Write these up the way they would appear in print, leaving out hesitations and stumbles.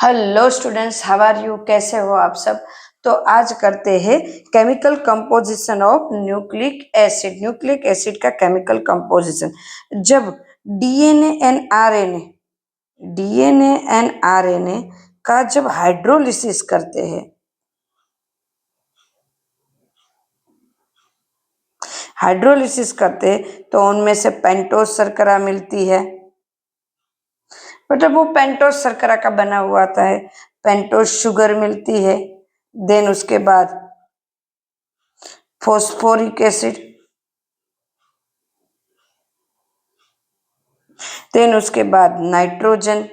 Hello students, how are you? कैसे हो आप सब? तो आज करते हैं chemical composition of nucleic acid. Nucleic acid का केमिकल कंपोजिशन। जब डीएनए एंड आरएनए का जब हाइड्रोलिसिस करते हैं, तो उनमें से पेंटोस शर्करा मिलती है। मतलब वो पेंटोस शर्करा का बना हुआ आता है, पेंटोस शुगर मिलती है। देन उसके बाद फॉस्फोरिक एसिड, देन उसके बाद नाइट्रोजन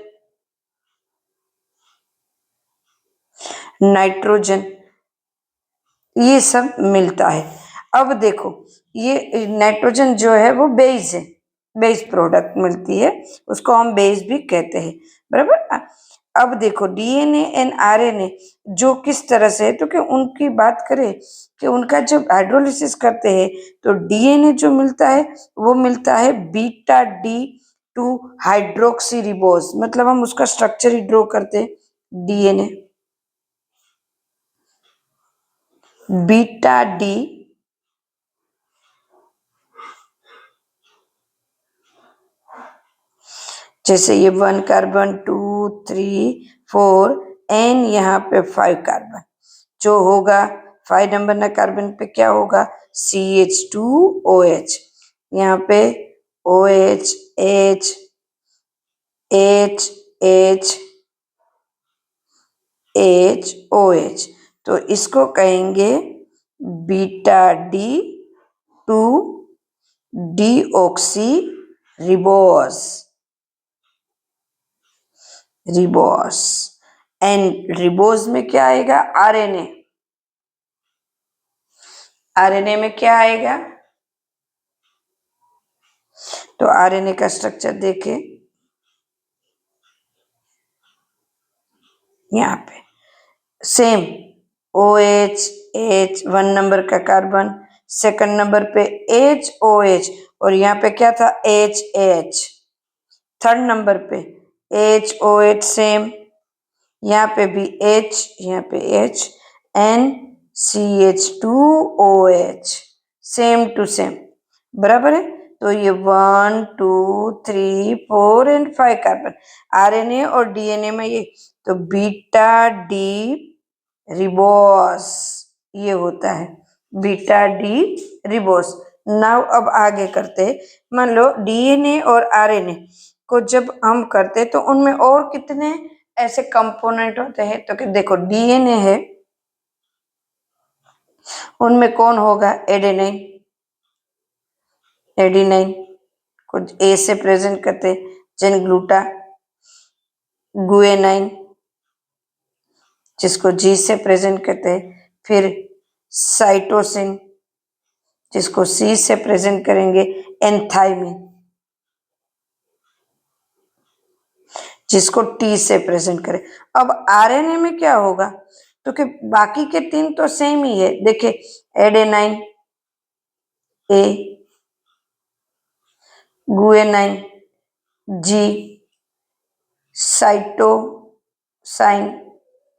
ये सब मिलता है। अब देखो, ये नाइट्रोजन जो है वो बेस है, बेस प्रोडक्ट मिलती है, उसको हम बेस भी कहते हैं, बराबर। अब देखो डीएनए एंड आरएनए जो किस तरह से है, तो कि उनकी बात करें कि उनका जब हाइड्रोलिसिस करते हैं तो डीएनए जो मिलता है वो मिलता है beta D two hydroxy ribose. मतलब हम उसका स्ट्रक्चर ही ड्रॉ करते हैं, डीएनए बीटा डी जैसे ये 1 कार्बन 2 3 4 एन, यहाँ पे 5 कार्बन जो होगा, 5 नंबर ना कार्बन पे क्या होगा, CH2OH। यहाँ पे OH H H H H OH, तो इसको कहेंगे beta D two deoxy ribose. And ribose में क्या आएगा, आरएनए में क्या आएगा, तो आरएनए का स्ट्रक्चर देखें, यहाँ पे सेम OH H 1 नंबर का कार्बन, सेकंड नंबर पे HOH, और यहाँ पे क्या था HH, थर्ड नंबर पे HOH सेम, यहाँ पे भी H, यहाँ पे H and CH2OH same to same, बराबर है। तो ये 1 2 3 4 एंड 5 कार्बन आरएनए और डीएनए में ये, तो बीटा डी रिबोस ये होता है, बीटा डी रिबोस। नाउ अब आगे करते हैं। मान लो डीएनए और आरएनए को जब हम करते तो उनमें और कितने ऐसे कंपोनेंट होते हैं, तो कि देखो डीएनए है, उनमें कौन होगा, एडेनाइन को ए से प्रेजेंट करते, जेन ग्लूटा, गुएनाइन जिसको जी से प्रेजेंट करते हैं, फिर साइटोसिन जिसको सी से प्रेजेंट करेंगे, एंथाइमिन जिसको टी से प्रेजेंट करें। अब आरएनए में क्या होगा, तो कि बाकी के 3 तो सेम ही है, देखिए एडेनाइन ए, गुएनाइन जी, साइटोसाइन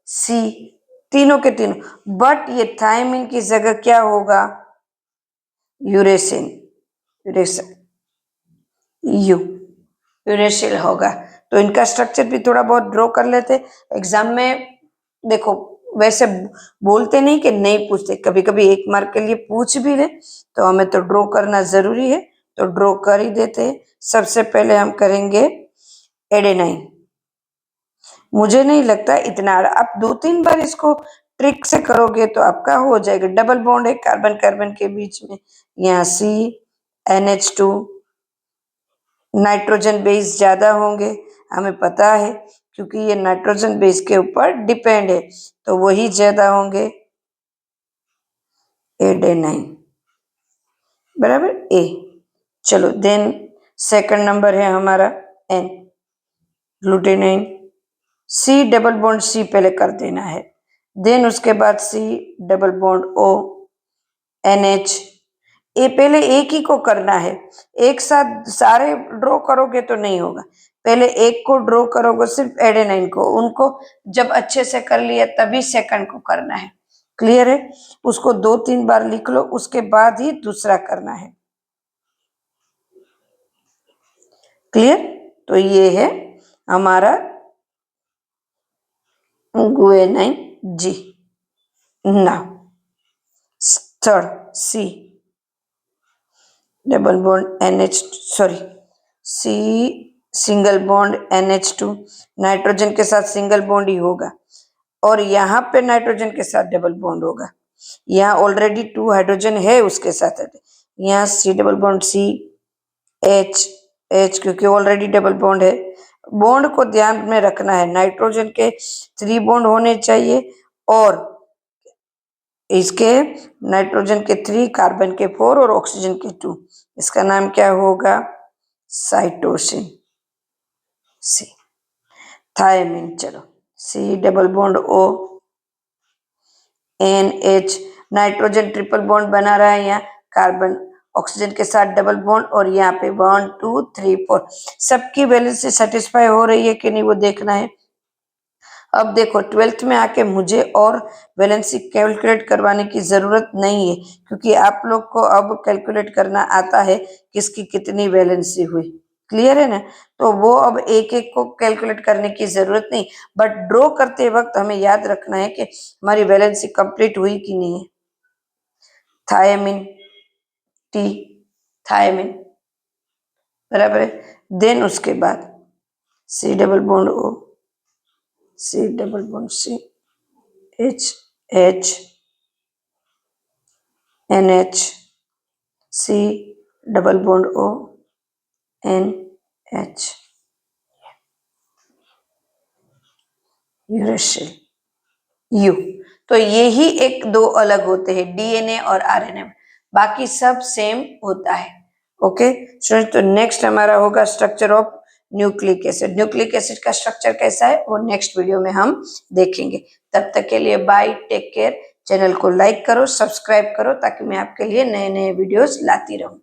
सी, तीनों के तीनों। बट ये थायमिन की जगह क्या होगा, यूरेसिन, यूरेसिल होगा। तो इनका स्ट्रक्चर भी थोड़ा बहुत ड्रॉ कर लेते एग्जाम में। देखो वैसे बोलते नहीं कि नहीं पूछते, कभी कभी 1 मार्क के लिए पूछ भी ले, तो हमें तो ड्रॉ करना जरूरी है, तो ड्रॉ कर ही देते हैं। सबसे पहले हम करेंगे एडेनाइन। मुझे नहीं लगता इतना, आप 2-3 बार इसको ट्रिक से करोगे तो आपका हो जाएगा। डबल बॉन्ड है कार्बन कार्बन के बीच में, यहाँ CNH2, नाइट्रोजन बेस ज्यादा होंगे, हमें पता है, क्योंकि ये नाइट्रोजन बेस के ऊपर डिपेंड है, तो वही ज्यादा होंगे, एडेनाइन, बराबर ए। चलो देन सेकंड नंबर है हमारा एन, ग्लूटेनाइन। सी डबल बॉन्ड सी पहले कर देना है, देन उसके बाद C double bond O NH। ये पहले एक ही को करना है, एक साथ सारे ड्रॉ करोगे तो नहीं होगा, पहले एक को ड्रॉ करोगे सिर्फ एडेनाइन को, उनको जब अच्छे से कर लिया तभी सेकंड को करना है। क्लियर है? उसको 2-3 बार लिख लो, उसके बाद ही दूसरा करना है। क्लियर? तो ये है हमारा guanine G. Now third C double bond NH, sorry C single bond NH2, nitrogen के साथ सिंगल बॉन्ड ही होगा और यहाँ पे नाइट्रोजन के साथ डबल बॉन्ड होगा। यहाँ ऑलरेडी 2 हाइड्रोजन है उसके साथ, यहाँ C double bond C H क्योंकि ऑलरेडी डबल बॉन्ड है। बॉन्ड को ध्यान में रखना है, नाइट्रोजन के 3 बॉन्ड होने चाहिए और इसके नाइट्रोजन के 3, कार्बन के 4 और ऑक्सीजन के 2। इसका नाम क्या होगा? Cytosine C. थायमिन, चलो C double bond O NH, nitrogen triple bond बना रहा है, यहाँ कार्बन ऑक्सीजन के साथ डबल बॉन्ड और यहाँ पे 1 2 3 4 सबकी वैलेंसी सेटिस्फाई हो रही है कि नहीं वो देखना है। अब देखो 12th में आके मुझे और वैलेंसी कैलकुलेट करवाने की जरूरत नहीं है क्योंकि आप लोग को अब कैलकुलेट करना आता है किसकी कितनी वैलेंसी हुई। क्लियर है ना? तो वो अब एक एक को कैलकुलेट करने की जरूरत नहीं, बट ड्रॉ करते वक्त हमें याद रखना है कि हमारी वैलेंसी कंप्लीट हुई कि नहीं है। थायमिन T, थायमिन बराबर है। देन उसके बाद C double bond O, C double bond C H NH, C double bond O NH, uracil U। तो ये ही एक दो अलग होते हैं DNA और RNA, बाकी सब सेम होता है। ओके स्टूडेंट, तो नेक्स्ट हमारा होगा structure of nucleic acid. Nucleic acid का स्ट्रक्चर कैसा है वो नेक्स्ट वीडियो में हम देखेंगे। तब तक के लिए बाय, टेक केयर। चैनल को लाइक करो, सब्सक्राइब करो ताकि मैं आपके लिए नए नए वीडियोस लाती रहूं।